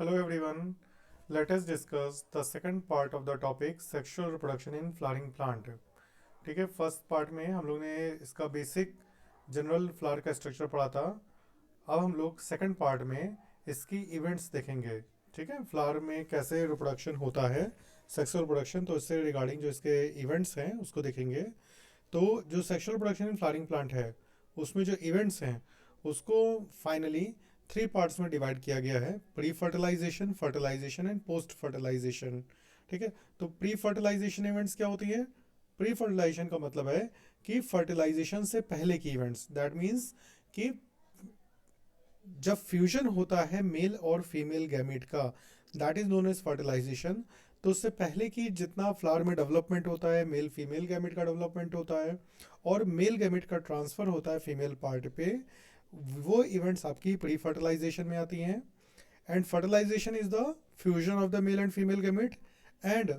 Hello everyone. Let us discuss the second part of the topic sexual reproduction in flowering plant. ठीक है, first part में हम लोग ने इसका बेसिक जनरल फ्लावर का स्ट्रक्चर पढ़ा था। अब हम लोग सेकंड पार्ट में इसकी इवेंट्स देखेंगे। ठीक है, फ्लावर में कैसे रिप्रोडक्शन होता है, सेक्सुअल रिप्रोडक्शन, तो इससे रिगार्डिंग जो इसके इवेंट्स हैं उसको देखेंगे। तो जो sexual production in flowering plant है उसमें जो इवेंट्स हैं उसको फाइनली थ्री पार्ट्स में डिवाइड किया गया है: pre fertilization, fertilization and post fertilization. ठीक है, तो प्री फर्टिलाइजेशन इवेंट्स क्या होती है? प्री फर्टिलाइजेशन का मतलब है कि फर्टिलाइजेशन से पहले की इवेंट्स, दैट मीन्स कि जब फ्यूजन होता है मेल और फीमेल गैमेट का, that is known as fertilization. तो उससे पहले की जितना फ्लावर में डेवलपमेंट होता है, मेल फीमेल गैमेट का डेवलपमेंट होता है और मेल गैमेट का ट्रांसफर होता है फीमेल पार्ट पे, वो इवेंट्स आपकी प्री फर्टिलाइजेशन में आती हैं। And fertilization is the fusion of the male and female gamete. And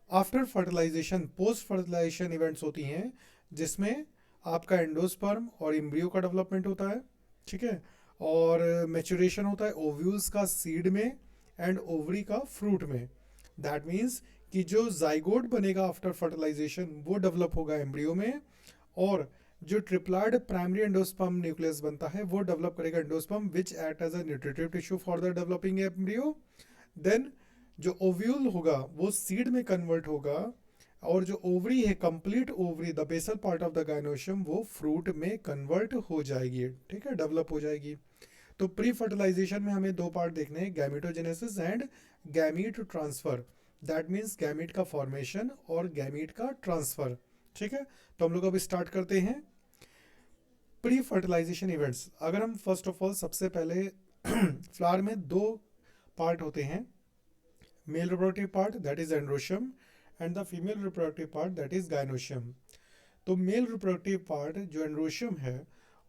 after fertilization post fertilization events होती हैं जिसमें आपका एंडोस्पर्म और एम्ब्रियो का डेवलपमेंट होता है। ठीक है, और मैच्योरेशन होता है ओव्यूल्स का सीड में एंड ओवरी का फ्रूट में। दैट मीन्स कि जो जाइगोट बनेगा आफ्टर फर्टिलाइजेशन वो डेवलप होगा एम्ब्रियो में, और जो ट्रिप्लॉइड प्राइमरी एंडोस्पर्म न्यूक्लियस बनता है वो डेवलप करेगा endosperm which act as a nutritive tissue for the developing embryo. Then जो ओव्यूल होगा वो सीड में कन्वर्ट होगा, और जो ओवरी है, complete ovary, the basal part of the gynoecium, वो फ्रूट में कन्वर्ट हो जाएगी। ठीक है, डेवलप हो जाएगी। तो प्री फर्टिलाइजेशन में हमें दो पार्ट देखने हैं: gametogenesis and gamete transfer. That means gamete का फॉर्मेशन और गैमीट का ट्रांसफर। ठीक है, तो हम लोग अब स्टार्ट करते हैं प्री फर्टिलाइजेशन इवेंट्स। अगर हम फर्स्ट ऑफ ऑल सबसे पहले फ्लावर में दो पार्ट होते हैं: male reproductive part that is androecium and the female reproductive part that is gynoecium. तो मेल रिप्रोडक्टिव पार्ट जो एंड्रोशियम है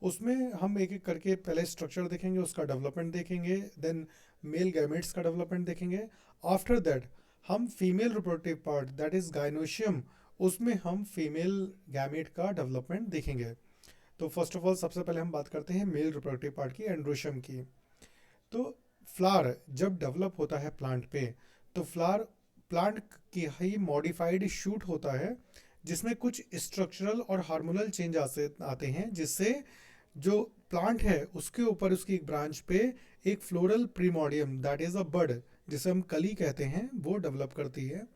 उसमें हम एक एक करके पहले स्ट्रक्चर देखेंगे, उसका डेवलपमेंट देखेंगे, देन मेल गैमेट्स का डेवलपमेंट देखेंगे। आफ्टर दैट हम female reproductive part that is gynoecium, उसमें हम फीमेल गैमेट का डेवलपमेंट देखेंगे। तो फर्स्ट ऑफ ऑल सबसे पहले हम बात करते हैं मेल रिप्रोडक्टिव पार्ट की, एंड्रोशियम की। तो फ्लावर जब डेवलप होता है प्लांट पे, तो फ्लावर प्लांट की ही मॉडिफाइड शूट होता है जिसमें कुछ स्ट्रक्चरल और हार्मोनल चेंज आते हैं, जिससे जो प्लांट है उसके ऊपर उसकी एक ब्रांच पे एक फ्लोरल प्रीमोडियम दैट इज अ बड, जिसे हम कली कहते हैं, वो डेवलप करती है।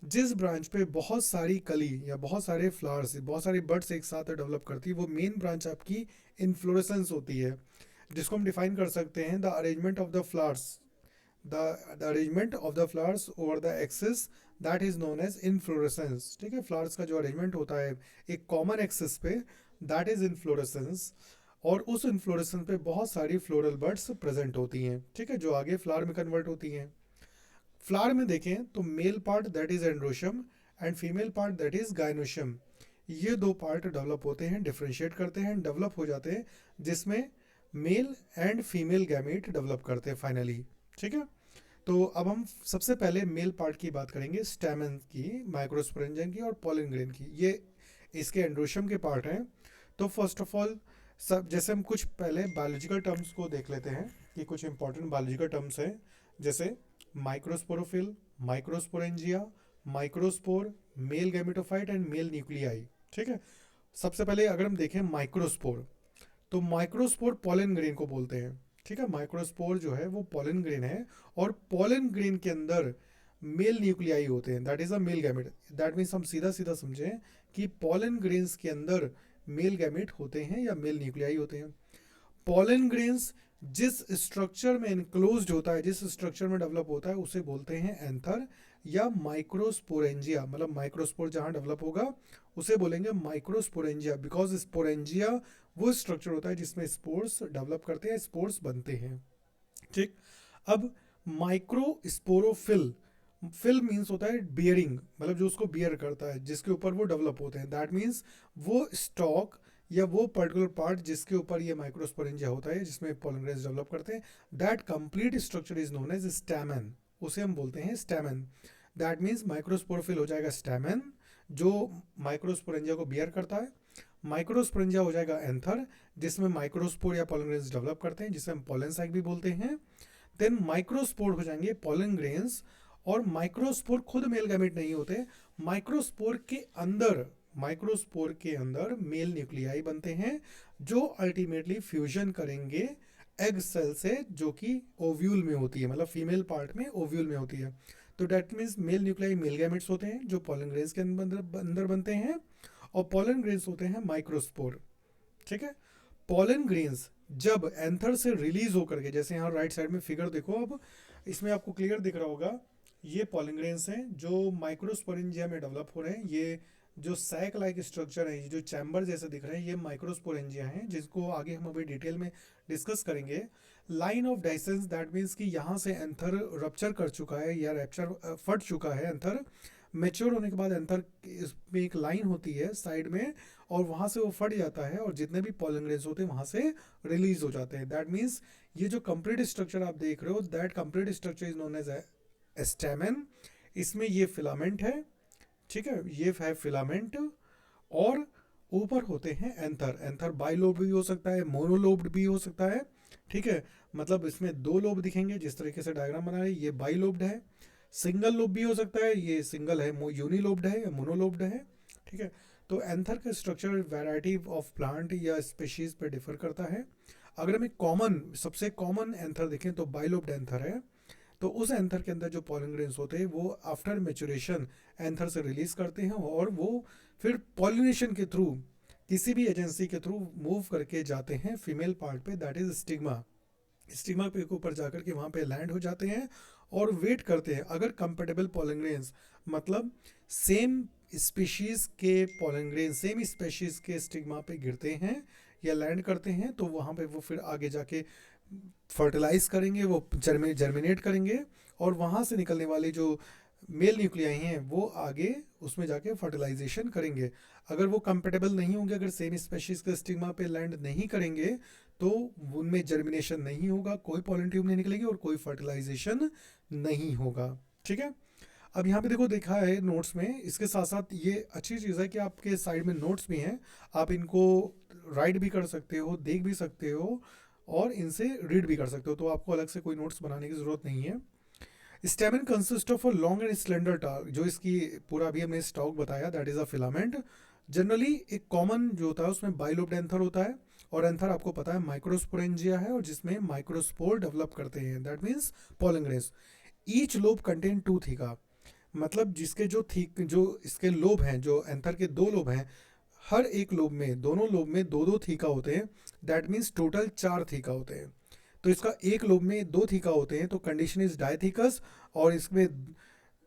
जिस ब्रांच पे बहुत सारी कली या बहुत सारे फ्लावर्स, बहुत सारी बर्ड्स एक साथ डेवलप करती है, वो मेन ब्रांच आपकी इन्फ्लोरेसेंस होती है, जिसको हम डिफाइन कर सकते हैं the arrangement of the flowers, the arrangement of the flowers over the axis, that is known as inflorescence. ठीक है, फ्लावर्स का जो अरेंजमेंट होता है एक कॉमन एक्सिस पे, दैट इज इनफ्लोरेसेंस। और उस इन्फ्लोरेसेंस पे बहुत सारी फ्लोरल बर्ड्स प्रेजेंट होती हैं। ठीक है, जो आगे फ्लावर में कन्वर्ट होती हैं। फ्लावर में देखें तो male part that is androecium and female part that is gynoecium, ये दो पार्ट डेवलप होते हैं, डिफ्रेंशिएट करते हैं, डेवलप हो जाते हैं, जिसमें mail and female gamete develop करते हैं फाइनली। ठीक है, तो अब हम सबसे पहले मेल पार्ट की बात करेंगे, स्टैमेन की, माइक्रोस्पोरेंजियम की और पॉलन ग्रेन की। ये इसके एंड्रोशियम के पार्ट हैं। तो फर्स्ट ऑफ ऑल सब जैसे हम कुछ पहले बायोलॉजिकल टर्म्स को देख लेते हैं कि कुछ इंपॉर्टेंट बायोलॉजिकल टर्म्स हैं, जैसे microsporophyll, microsporangia, microspore, male gametophyte and male nuclei. ठीक है, सबसे पहले अगर हम देखें माइक्रोस्पोर, तो माइक्रोस्पोर पॉलन ग्रेन को बोलते हैं। ठीक है, माइक्रोस्पोर जो है वो पॉलन ग्रेन है, और पॉलन ग्रेन के अंदर मेल न्यूक्लियाई होते हैं, that is a male gamete. That means हम सीधा सीधा समझें कि पॉलन ग्रेन्स के अंदर मेल गैमेट होते हैं या मेल न्यूक्लियाई होते हैं। पॉलन ग्रेन्स जिस स्ट्रक्चर में इनक्लोज्ड होता है, जिस स्ट्रक्चर में डेवलप होता है, उसे बोलते हैं एंथर या माइक्रोस्पोरेंजिया। मतलब माइक्रोस्पोर जहां डेवलप होगा उसे बोलेंगे माइक्रोस्पोरेंजिया, बिकॉज स्पोरेंजिया वो स्ट्रक्चर होता है जिसमें स्पोर्स डेवलप करते हैं, स्पोर्स बनते हैं। ठीक, अब माइक्रोस्पोरोफिल, फिल मीन्स होता है बियरिंग, मतलब जो उसको बियर करता है, जिसके ऊपर वो डेवलप होते हैं। दैट मीन्स वो स्टॉक या वो पर्टिकुलर पार्ट जिसके ऊपर ये माइक्रोस्पोरेंजिया होता है, जिसमें पॉलन ग्रेन्स डेवलप करते हैं, that complete structure is known as stamen, उसे हम बोलते हैं स्टैमेन। दैट मीन्स माइक्रोस्पोरोफिल हो जाएगा स्टैमेन, जो माइक्रोस्पोरेंजिया को बियर करता है। माइक्रोस्पोरेंजिया हो जाएगा एंथर, जिसमें माइक्रोस्पोर या पॉलन ग्रेन्स डेवलप करते हैं, जिसे हम पॉलन सैक भी बोलते हैं। देन माइक्रोस्पोर हो जाएंगे पॉलन ग्रेन्स, और माइक्रोस्पोर खुद मेल गैमेट नहीं होते, माइक्रोस्पोर के अंदर मेल न्यूक्लियाई बनते हैं जो अल्टीमेटली फ्यूजन करेंगे एग सेल से, जो कि ओव्यूल में होती है, मतलब फीमेल पार्ट में ओव्यूल में होती है। तो that means male nuclei male gametes होते हैं जो पॉलन ग्रेन्स के अंदर बनते हैं, और पॉलन ग्रेन्स होते हैं माइक्रोस्पोर। ठीक है। पॉलन ग्रेन्स जब एंथर से रिलीज होकर के, जैसे यहाँ राइट साइड में फिगर देखो, अब इसमें आपको क्लियर दिख रहा होगा, ये पॉलन ग्रेन्स हैं जो माइक्रोस्पोरेंजिया में डेवलप हो रहे हैं। ये जो सैक लाइक स्ट्रक्चर है, ये जो चैम्बर जैसे दिख रहे हैं, ये माइक्रोस्पोरेंजिया हैं, जिसको आगे हम अभी डिटेल में डिस्कस करेंगे। लाइन ऑफ डाइसेंस, दैट मीन्स कि यहाँ से एंथर रप्चर कर चुका है या रैप्चर फट चुका है एंथर। मेच्योर होने के बाद एंथर इसमें एक लाइन होती है साइड में, और वहाँ से वो फट जाता है और जितने भी पॉलन ग्रेन्स होते हैं वहाँ से रिलीज हो जाते हैं। दैट मीन्स ये जो कंप्लीट स्ट्रक्चर आप देख रहे हो, that complete structure is known as stamen. इसमें ये फिलामेंट है, ठीक है, ये है फिलामेंट, और ऊपर होते हैं एंथर। एंथर बाइलोब भी हो सकता है, मोनोलोब्ड भी हो सकता है। ठीक है, मतलब इसमें दो लोब दिखेंगे जिस तरीके से डायग्राम बना है, ये बाइलोब्ड है। सिंगल लोब भी हो सकता है, ये सिंगल है, यूनिलोब्ड है या मोनोलोब्ड है। ठीक है, तो एंथर का स्ट्रक्चर वैरायटी ऑफ प्लांट या स्पीशीज पे डिफर करता है। अगर हमें सबसे कॉमन एंथर देखें तो बाइलोब्ड एंथर है। तो उस एंथर के अंदर जो पॉलन ग्रेन्स होते हैं वो आफ्टर मेचुरेशन एंथर से रिलीज करते हैं, और वो फिर पॉलिनेशन के थ्रू, किसी भी एजेंसी के थ्रू मूव करके जाते हैं फीमेल पार्ट पे, दैट इज स्टिग्मा। स्टिग्मा पे ऊपर जाकर के वहाँ पे लैंड हो जाते हैं और वेट करते हैं। अगर कंपेटेबल पॉलन ग्रेन्स, मतलब सेम स्पीशीज के पॉलन ग्रेन सेम स्पीशीज के स्टिग्मा पे गिरते हैं या लैंड करते हैं, तो वहाँ पे वो फिर आगे जाके फर्टिलाइज करेंगे, वो जर्मिनेट करेंगे, और वहाँ से निकलने वाले जो मेल न्यूक्लियाई हैं वो आगे उसमें जाके फर्टिलाइजेशन करेंगे। अगर वो कंपेटेबल नहीं होंगे, अगर सेम स्पेशीज के स्टिग्मा पे लैंड नहीं करेंगे, तो उनमें जर्मिनेशन नहीं होगा, कोई पॉलन ट्यूब नहीं निकलेगी और कोई फर्टिलाइजेशन नहीं होगा। ठीक है, अब यहाँ पे देखो देखा है नोट्स में, इसके साथ साथ ये अच्छी चीज़ है कि आपके साइड में नोट्स भी हैं, आप इनको राइट भी कर सकते हो, देख भी सकते हो, और इनसे रीड भी कर सकते हो, तो आपको अलग से कोई नोट्स बनाने की ज़रूरत नहीं है। Stamen consist of a long and slender टार, जो इसकी पूरा अभी हमने स्टॉक बताया, that is a filament. Generally एक कॉमन जो होता है उसमें बाइलोब्ड एंथर होता है, और एंथर आपको पता है माइक्रोस्पोरेंजिया है, और जिसमें माइक्रोस्पोर डेवलप करते हैं, that means pollen grains. Each lobe contain two theca, मतलब जिसके जो इसके लोब हैं, जो एंथर के दो लोब हैं, हर एक लोब में, दोनों लोब में दो दो थीका होते हैं, दैट मीन्स टोटल 4 थीका होते हैं। तो इसका एक लोब में 2 थीका होते हैं, तो कंडीशन इज डायथीकस, और इसमें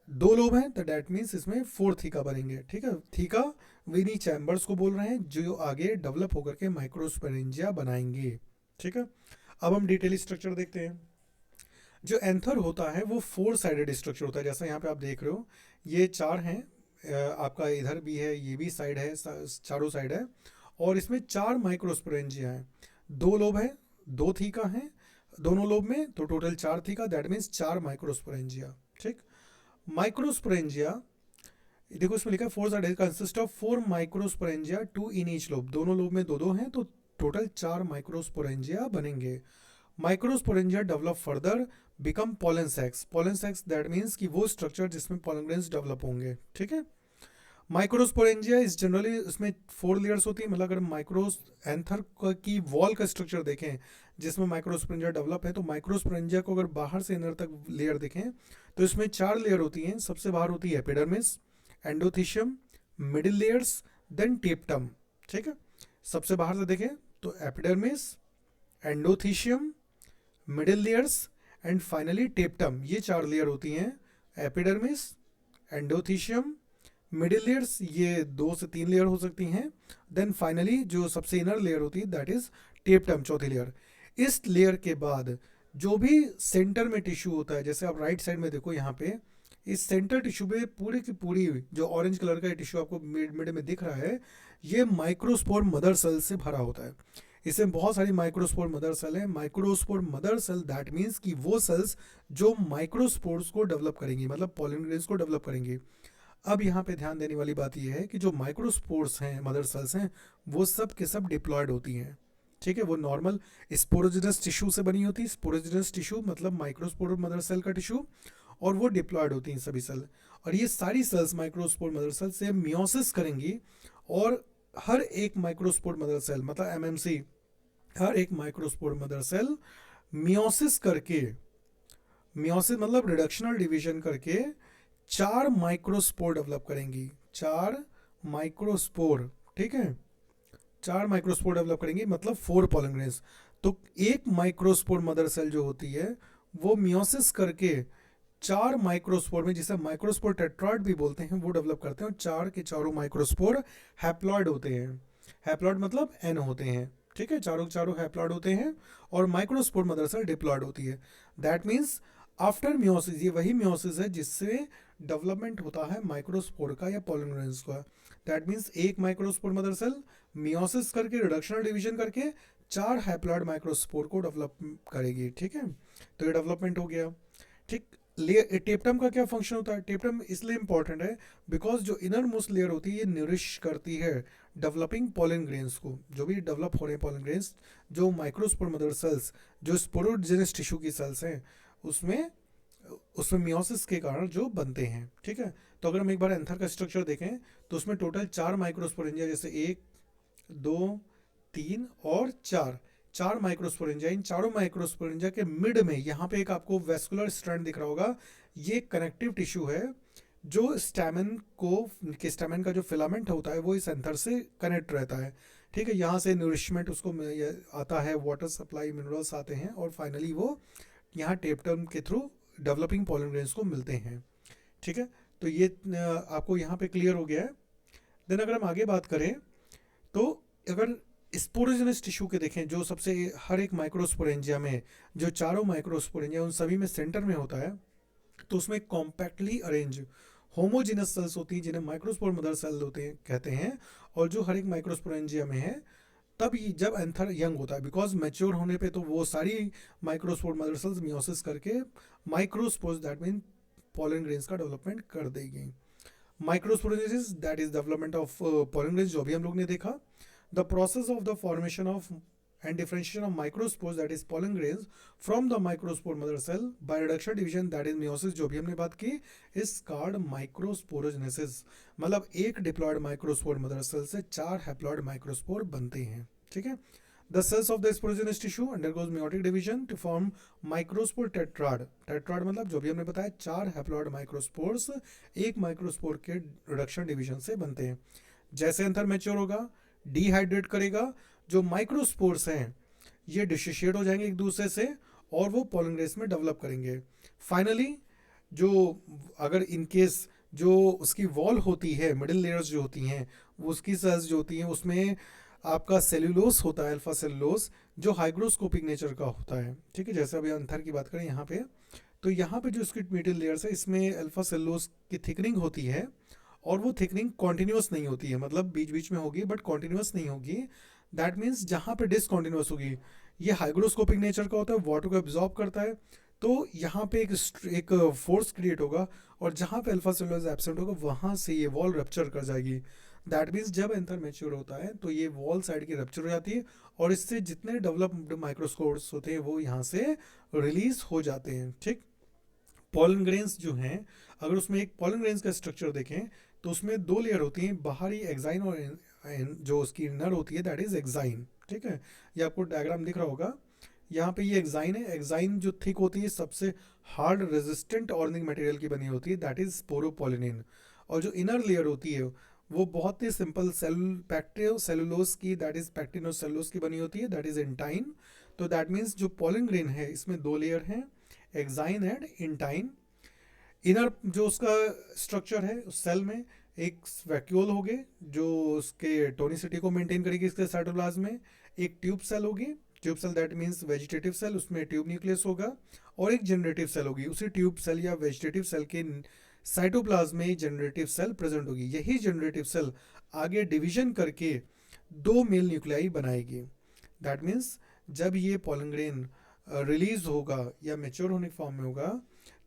2 लोब हैं तो दैट मीन्स इसमें 4 थीका बनेंगे। ठीक है, थीका विनी चैम्बर्स को बोल रहे हैं जो आगे डेवलप होकर के माइक्रोस्पोरेंजिया बनाएंगे। ठीक है, अब हम डिटेल स्ट्रक्चर देखते हैं। जो एंथर होता है वो 4 साइडेड स्ट्रक्चर होता है, जैसा यहाँ पे आप देख रहे हो, ये 4 हैं, आपका इधर भी है, ये भी साइड है, चारों साइड है, और इसमें 4 माइक्रोस्पोरेंजिया हैं, 2 लोब है, 2 थीका हैं दोनों लोब में, तो total 4 theca, that means 4 microsporangia. ठीक, माइक्रोस्पोरेंजिया देखो इसमें लिखा है 4 side consist of 4 microsporangia 2 in each lobe, दोनों लोब में 2 हैं, तो टोटल 4 माइक्रोस्पोरेंजिया बनेंगे। Microsporangia develop further become pollen sacs. Pollen sacs that means कि वो स्ट्रक्चर जिसमें पॉलन ग्रेन्स डेवलप होंगे। ठीक है, माइक्रोस्पोरेंजिया इस जनरली उसमें 4 लेयर्स होती है, मतलब अगर माइक्रोस एंथर की वॉल का स्ट्रक्चर देखें जिसमें माइक्रोस्पोरेंजिया डेवलप है, तो माइक्रोस्पोरेंजिया को अगर बाहर से इनर तक लेयर देखें तो इसमें 4 लेयर होती हैं। सबसे बाहर होती है epidermis, endothecium, middle layers, then tapetum. ठीक है, सबसे बाहर से देखें तो epidermis, endothecium, middle layers and finally tapetum, ये 4 लेयर होती हैं। एपिडर्मिस, एंडोथीशियम, मिडिल लेयर्स, ये 2 से 3 लेयर हो सकती हैं, देन फाइनली जो सबसे इनर लेयर होती है दैट इज टेप्टम, चौथी लेयर। इस लेयर के बाद जो भी सेंटर में टिश्यू होता है, जैसे आप राइट साइड में देखो यहाँ पे, इस सेंटर टिश्यू में पूरी की पूरी जो ऑरेंज कलर का टिश्यू आपको मिड में दिख रहा है, ये माइक्रोस्पोर मदर सेल से भरा होता है। इसमें बहुत सारी माइक्रोस्पोर मदर सेल है। Microspore mother cell that means कि वो सेल्स जो माइक्रोस्पोर्स को डेवलप करेंगी, मतलब पॉलन ग्रेन्स को डेवलप करेंगी। अब यहाँ पे ध्यान देने वाली बात यह है कि जो माइक्रोस्पोर्स हैं, मदर सेल्स हैं, वो सब के सब डिप्लॉयड होती हैं। ठीक है, वो नॉर्मल स्पोरोजिनस टिश्यू से बनी होती है। स्पोरोजिनस टिश्यू मतलब माइक्रोस्पोर मदर सेल का टिश्यू, और वो डिप्लॉयड होती हैं सभी सेल। और ये सारी सेल्स माइक्रोस्पोर मदर सेल से मियोसिस करेंगी, और हर एक माइक्रोस्पोर मदर सेल मतलब एमएमसी, हर एक माइक्रोस्पोर मदर सेल मियोसिस करके, मियोसिस मतलब रिडक्शनल डिवीजन करके 4 माइक्रोस्पोर डेवलप करेंगी। 4 माइक्रोस्पोर, ठीक है, 4 माइक्रोस्पोर डेवलप करेंगी मतलब 4 पॉलिन ग्रेन्स। तो एक माइक्रोस्पोर मदर सेल जो होती है वो मियोसिस करके 4 माइक्रोस्पोर में, जिसे माइक्रोस्पोर टेट्राइड भी बोलते हैं, वो डेवलप करते हैं। और 4 के चारों माइक्रोस्पोर हैप्लॉइड होते हैं। हैप्लॉइड मतलब एन होते हैं, ठीक है, चारों के चारों हैप्लॉइड होते हैं। और माइक्रोस्पोर मदर सेल डिप्लॉइड होती है। दैट मीन्स आफ्टर मियोसिस, ये वही मियोसिस है जिससे डेवलपमेंट होता है माइक्रोस्पोर का या पॉलिन ग्रेन्स का। दैट मीन्स एक माइक्रोस्पोर मदर सेल मियोसिस करके रिडक्शनल डिवीजन करके 4 हैप्लॉइड माइक्रोस्पोर को डेवलप करेगी, ठीक है। तो ये डेवलपमेंट हो गया, ठीक। टेप्टम का क्या फंक्शन होता है? टेप्टम इसलिए इंपॉर्टेंट है बिकॉज जो इनर मोस्ट लेयर होती है ये न्यूरिश करती है डेवलपिंग पॉलिन ग्रेन्स को। जो भी डेवलप हो रहे हैं पॉलिन ग्रेन्स, जो माइक्रोस्पोर मदर सेल्स, जो स्पोरोजेनस टिश्यू की सेल्स हैं, उसमें उसमें मियोसिस के कारण जो बनते हैं, ठीक है। तो अगर हम एक बार एंथर का स्ट्रक्चर देखें तो उसमें टोटल 4 माइक्रोस्पोरेंजिया, जैसे 1, 2, 3 और 4, 4 माइक्रोस्पोरेंजिया। इन चारों माइक्रोस्पोरेंजिया के मिड में यहाँ पे एक आपको वेस्कुलर स्ट्रैंड दिख रहा होगा। ये कनेक्टिव टिश्यू है जो स्टैमेन के स्टैमेन का जो फिलामेंट होता है वो इस एंथर से कनेक्ट रहता है, ठीक है। यहाँ से न्यूरिशमेंट उसको आता है, वाटर सप्लाई, मिनरल्स आते हैं, और फाइनली वो यहाँ टेप्टम के थ्रू डेवलपिंग पॉलिन ग्रेन्स को मिलते हैं, ठीक है। तो ये आपको यहाँ पे क्लियर हो गया है। देन अगर हम आगे बात करें तो अगर स्पोरोजेनस टिश्यू के देखें, जो सबसे हर एक माइक्रोस्पोरेंजिया में जो चारों माइक्रोस्पोरेंजिया उन सभी में सेंटर में होता है, तो उसमें कॉम्पैक्टली अरेंज होमोजिनस सेल्स होती हैं जिन्हें माइक्रोस्पोर मदर सेल होते हैं कहते हैं। और जो हर एक माइक्रोस्पोरेंजिया में है तब जब एंथर यंग होता है, बिकॉज मैच्योर होने पे तो वो सारी माइक्रोस्पोर मदर सेल्स मियोसिस करके microspores, that mean pollen grains का डेवलपमेंट कर देगी। Microsporogenesis that is development of pollen grains, जो भी हम लोग ने देखा। The process of the formation of and differentiation of microspores that is pollen grains from the microspore mother cell by reduction division that is meiosis, जो भी हमने बात की, is called microsporogenesis। मतलब एक डिप्लॉयड माइक्रोस्पोर मदर सेल से 4 haploid microspore बनते हैं, ठीक है। The cells of the sporogenous tissue undergoes meiotic division to form microspore tetrad। tetrad मतलब जो भी हमने बताया 4 हैप्लॉयड माइक्रोस्पोर्स एक माइक्रोस्पोर के रिडक्शन डिवीजन से बनते हैं। जैसे एंथर मैच्योर होगा, डिहाइड्रेट करेगा, जो माइक्रोस्पोर्स हैं ये डिसोशिएट हो जाएंगे एक दूसरे से और वो पॉलन ग्रेन्स में डेवलप करेंगे। फाइनली जो अगर इनकेस जो उसकी वॉल होती है, मिडिल लेयर्स जो होती हैं, वो उसकी सेल्स जो होती हैं उसमें आपका सेल्यूलोस होता है, अल्फा सेल्यूलोस, जो हाइग्रोस्कोपिक नेचर का होता है, ठीक है। जैसे अभी अंथर की बात करें यहाँ पे, तो यहाँ पे जो इसकी मिडिल लेयर्स है इसमें अल्फा सेल्यूलोस की थिकनिंग होती है, और वो थिकनिंग कॉन्टिन्यूस नहीं होती है, मतलब बीच बीच में होगी बट कॉन्टिन्यूस नहीं होगी। दैट मीन्स जहाँ पे डिसकॉन्टिन्यूस होगी, ये हाइग्रोस्कोपिक नेचर का होता है, वाटर को एब्जॉर्ब करता है, तो यहाँ पे एक फोर्स क्रिएट होगा, और जहाँ पे अल्फा सेल्यूलोज एब्सेंट होगा वहाँ से ये वॉल रप्चर कर जाएगी। दैट मीन्स जब एंथर मैच्योर होता है तो ये वॉल साइड की रप्चर हो जाती है, और इससे जितने डेवलप्ड माइक्रोस्पोर्स होते हैं वो यहाँ से रिलीज हो जाते हैं, ठीक। पॉलन ग्रेन्स जो हैं, अगर उसमें एक पॉलन ग्रेन्स का स्ट्रक्चर देखें तो उसमें 2 लेयर होती हैं, बाहरी एक्साइन और जो उसकी इनर होती है दैट इज एक्साइन, ठीक है। ये आपको डायग्राम दिख रहा होगा, यहाँ पे ये एक्साइन है। एक्साइन जो थिक होती है सबसे हार्ड रेजिस्टेंट ऑर्गेनिक मटेरियल की बनी होती है, दैट इज स्पोरोपोलिनिन। और जो इनर लेयर होती है वो बहुत ही सिंपल सेलुलोज की, दैट इज पैक्टिनोसेलुलोज की बनी होती है, दैट इज इंटाइन। तो दैट मीन्स जो पॉलन ग्रेन है इसमें 2 लेयर हैं, एक्साइन एंड इंटाइन। इनर जो उसका स्ट्रक्चर है उस सेल में एक वैक्यूल होगी जो उसके टोनिसिटी को मेंटेन करेगी इसके साइटोप्लाज्म में, एक ट्यूब सेल होगी, tube cell that means vegetative cell, उसमें ट्यूब न्यूक्लियस होगा, और एक जनरेटिव सेल होगी, उसी ट्यूब सेल या वेजिटेटिव सेल के साइटोप्लाज्म में जनरेटिव सेल प्रेजेंट होगी। यही जनरेटिव सेल आगे डिवीजन करके 2 मेल न्यूक्लियाई बनाएगी। दैट मीन्स जब ये पॉलन ग्रेन रिलीज होगा या मेच्योर होने के फॉर्म में होगा,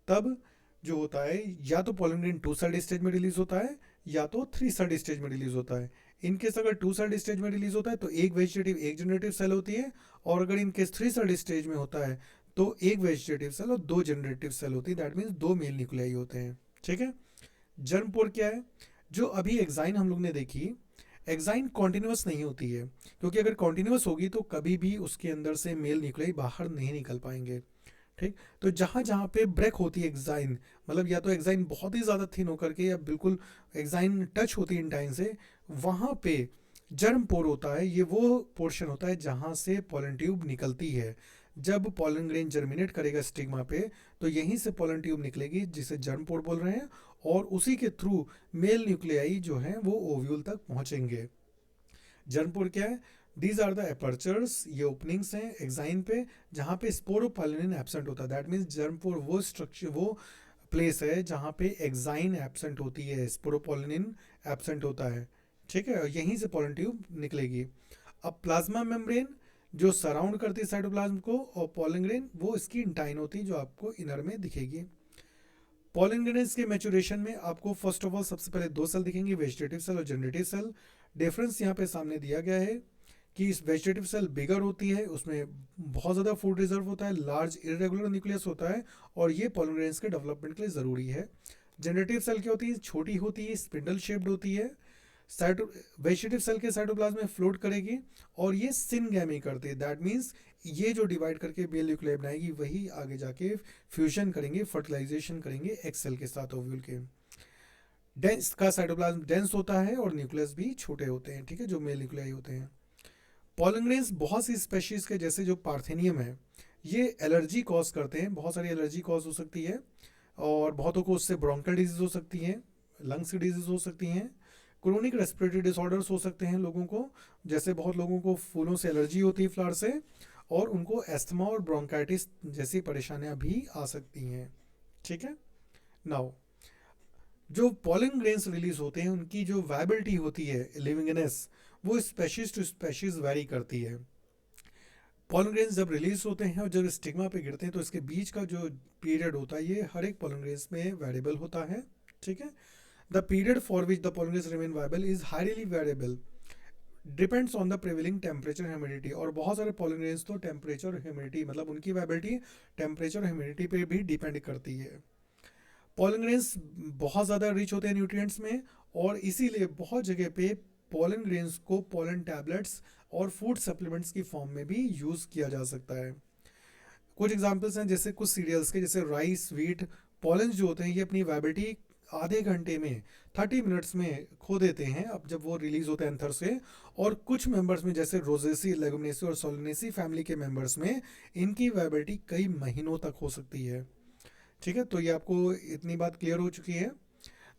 तब जो होता है या तो पॉलन ग्रेन 2 सेल्ड स्टेज में रिलीज होता है या तो 3 सेल्ड स्टेज में रिलीज होता है। इनकेस अगर 2 सेल स्टेज में रिलीज होता है तो एक वेजिटेटिव एक जनरेटिव सेल होती है, और अगर इनकेस 3 सेल स्टेज में होता है तो एक वेजिटेटिव सेल और 2 जनरेटिव सेल होती है, दैट मीन्स 2 मेल न्यूक्लियाई होते हैं। ठीक है। जर्मपोर क्या है? जो अभी एक्साइन हम लोग ने देखी, एक्साइन कॉन्टिन्यूस नहीं होती है, क्योंकि अगर कॉन्टिन्यूस होगी तो कभी भी उसके अंदर से मेल न्यूक्लियाई बाहर नहीं निकल पाएंगे। ठीक। तो जहाँ जहाँ पे ब्रेक होती है एक्साइन, मतलब या तो एक्साइन बहुत ही ज़्यादा थिन होकर के या बिल्कुल एक्साइन टच होती है इंटाइन से, वहाँ पे जर्म पोर होता है। ये वो पोर्शन होता है जहाँ से पोलन ट्यूब निकलती है। जब पोलन ग्रेन जर्मिनेट करेगा स्टिग्मा पे तो यहीं से पोलन ट्यूब निकलेगी, जिसे जर्म पोर बोल रहे हैं, और उसी के थ्रू मेल न्यूक्लियाई जो है वो ओव्यूल तक पहुंचेंगे। जर्मपोर क्या है? दीज आर द एपर्चर्स, ये ओपनिंग्स हैं एक्साइन पे जहाँ पे स्पोरोपोलिन एब्सेंट होता है। दैट मीन्स जर्मपोर वो स्ट्रक्चर, वो प्लेस है जहाँ पे एक्साइन एब्सेंट होती है, स्पोरोपोलिन एब्सेंट होता है। ठीक है, यहीं से पोलन ट्यूब निकलेगी। अब प्लाज्मा मेम्ब्रेन जो सराउंड करती है साइटोप्लाज्म को, और पोलन ग्रेन वो इसकी इंटाइन होती है जो आपको इनर में दिखेगी। पोलन ग्रेन्स के मैचुरेशन में आपको फर्स्ट ऑफ ऑल सबसे पहले 2 सेल दिखेंगे, वेजिटेटिव सेल और जनरेटिव सेल। डिफरेंस यहाँ पे सामने दिया गया है कि इस वेजिटेटिव सेल बिगर होती है, उसमें बहुत ज़्यादा फूड रिजर्व होता है, लार्ज इरेगुलर न्यूक्लियस होता है, और ये पोलन ग्रेन्स के डेवलपमेंट के लिए ज़रूरी है। जनरेटिव सेल क्या होती है? छोटी होती है, स्पिंडल शेप्ड होती है। साइटो वेजिटेटिव सेल के साइटोप्लाज्म में फ्लोट करेगी, और ये सिनगैमी करती है। दैट मीन्स ये जो डिवाइड करके बेल न्यूक्लियाई बनाएगी वही आगे जाके फ्यूजन करेंगे, फर्टिलाइजेशन करेंगे एक्स सेल के साथ ओव्यूल के। डेंस का साइटोप्लाज्म डेंस होता है और न्यूक्लियस भी छोटे होते हैं। ठीक है, जो मेल न्यूक्लियाई होते हैं। पोलन ग्रेन्स बहुत सी स्पेशीज के, जैसे जो पार्थेनियम है, ये एलर्जी कॉज करते हैं, बहुत सारी एलर्जी कॉज हो सकती है, और बहुतों को उससे ब्रोंकल डिजीज हो सकती है, लंग्स की डिजीज हो सकती हैं, क्रोनिक रेस्पिरेटरी डिसऑर्डर्स हो सकते हैं लोगों को, जैसे बहुत लोगों को फूलों से एलर्जी होती है, फ्लावर से, और उनको एस्थमा और ब्रोंकाइटिस जैसी परेशानियां भी आ सकती हैं। ठीक है। नाउ जो पोलन ग्रेन्स रिलीज होते हैं उनकी जो वायबिलिटी होती है, लिविंगनेस, वो स्पेशीज टू स्पेशीज वेरी करती है। पोलन ग्रेन्स जब रिलीज होते हैं और जब स्टिग्मा पे गिरते हैं तो इसके बीच का जो पीरियड होता है ये हर एक पोलन ग्रेन्स में वेरिएबल होता है। ठीक है। The period for which the pollen grains remain viable is highly variable, depends on the prevailing temperature humidity. और बहुत सारे पोलन ग्रेन्स तो टेम्परेचर ह्यूमिडिटी, मतलब उनकी वायबिलिटी टेम्परेचर ह्यूमिडिटी पे भी डिपेंड करती है। पोलन ग्रेन्स बहुत ज़्यादा रिच होते हैं न्यूट्रिएंट्स में, और इसीलिए बहुत जगह पे पोलन ग्रेन्स को पोलन टैबलेट्स और फूड सप्लीमेंट्स की फॉर्म में भी यूज़ किया जा सकता है। कुछ एग्जांपल्स हैं जैसे कुछ सीरियल्स के, जैसे राइस, व्हीट, पोलन जो होते हैं ये अपनी वायबिलिटी आधे घंटे में, 30 मिनट्स में खो देते हैं अब जब वो रिलीज होते हैं एंथर से। और कुछ मेंबर्स में जैसे रोजेसी, लेगुमिनेसी और सोलेनेसी फैमिली के मेंबर्स में इनकी वायबिलिटी कई महीनों तक हो सकती है। ठीक है, तो ये आपको इतनी बात क्लियर हो चुकी है।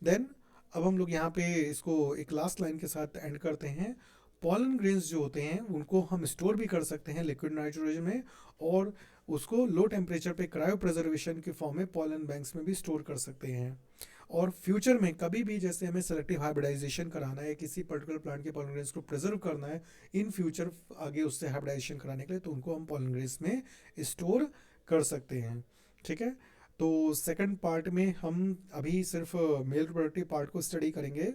देन अब हम लोग यहाँ पे इसको एक लास्ट लाइन के साथ एंड करते हैं। पोलन ग्रेन्स जो होते हैं उनको हम स्टोर भी कर सकते हैं लिक्विड नाइट्रोजन में, और उसको लो टेम्परेचर पे क्रायो प्रिजर्वेशन के फॉर्म में पोलन बैंक्स में भी स्टोर कर सकते हैं। और फ्यूचर में कभी भी जैसे हमें सेलेक्टिव हाइब्रिडाइजेशन कराना है, किसी पर्टिकुलर प्लांट के पोलन ग्रेन्स को प्रिजर्व करना है इन फ्यूचर आगे उससे हाइब्रिडाइजेशन कराने के लिए, तो उनको हम पोलन ग्रेन्स में स्टोर कर सकते हैं। ठीक है। तो सेकंड पार्ट में हम अभी सिर्फ मेल रिप्रोडक्टिव पार्ट को स्टडी करेंगे,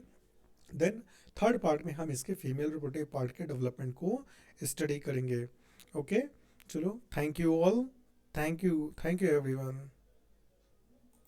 देन थर्ड पार्ट में हम इसके फीमेल रिप्रोडक्टिव पार्ट के डेवलपमेंट को स्टडी करेंगे। ओके, चलो, thank you all, thank you everyone.